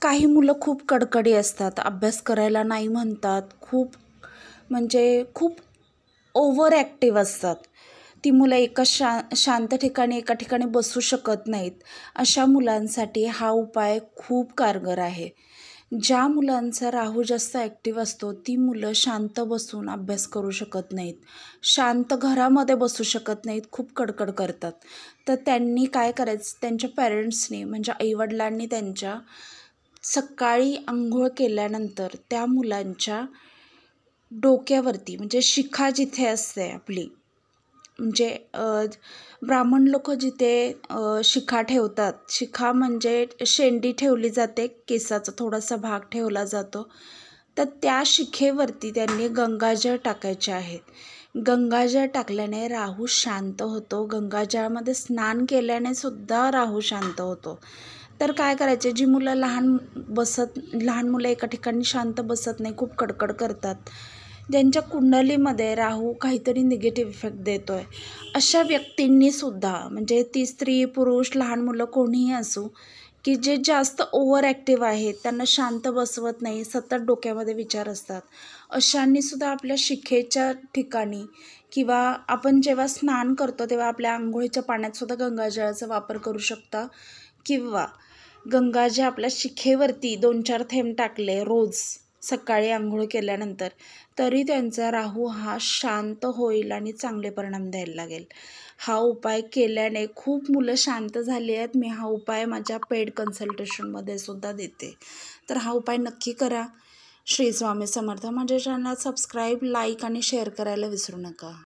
काही मुलं खूप कडकडी असतात, अभ्यास करायला नाही म्हणतात, खूप ओव्हर ॲक्टिव्ह असतात. ती मुलं एका शांत ठिकाणी एका ठिकाणी बसू शकत नाहीत. अशा मुलांसाठी हा उपाय खूप कारगर आहे. ज्या मुलांचा राहू जास्त ॲक्टिव्ह असतो, ती मुलं शांत बसून अभ्यास करू शकत नाहीत. शांत घरामध्ये बसू शकत नाहीत, खूप कडकड करतात. तर त्यांनी काय करायचं, त्यांच्या पॅरेंट्सनी म्हणजे आईवडिलांनी त्यांच्या सकाळी अंघोळ केल्यानंतर त्या मुलांच्या डोक्यावरती म्हणजे शिखा जिथे असते आपली, म्हणजे ब्राह्मण लोक जिथे शिखा ठेवतात, शिखा म्हणजे शेंडी ठेवली जाते, केसाचा थोडासा भाग ठेवला जातो, तर त्या शिखेवरती त्यांनी गंगाजळ टाकायचे आहेत. गंगाजळ टाकल्याने राहू शांत होतो. गंगाजळामध्ये स्नान केल्याने सुद्धा राहू शांत होतो. तर काय करायचे, जी मुलं लहान मुलं एका ठिकाणी शांत बसत नाही, खूप कडकड करतात, ज्यांच्या कुंडलीमध्ये राहू काहीतरी निगेटिव्ह इफेक्ट देतोय, अशा व्यक्तींनी सुद्धा, म्हणजे ती स्त्री पुरुष लहान मुलं कोणीही असू, की जे जास्त ओव्हर ॲक्टिव्ह आहेत, त्यांना शांत बसवत नाही, सतत डोक्यामध्ये विचार असतात, अशांनी सुद्धा आपल्या शिखेच्या ठिकाणी किंवा आपण जेव्हा स्नान करतो तेव्हा आपल्या आंघोळीच्या पाण्यात सुद्धा गंगाजळाचा वापर करू शकता, किंवा गंगाजळ आपल्या शिखेवरती 2-4 थेंब टाकले रोज सकाळी आंघोळ केल्यानंतर, तरी त्यांचा राहू हा शांत होईल आणि चांगले परिणाम द्यायला लागेल. हा उपाय केल्याने खूप मुलं शांत झाली आहेत. मी हा उपाय माझ्या पेड कन्सल्टेशनमध्ये सुद्धा देते. तर हा उपाय नक्की करा. श्री स्वामी समर्थ. माझ्या चॅनल सबस्क्राईब, लाईक आणि शेअर करायला विसरू नका.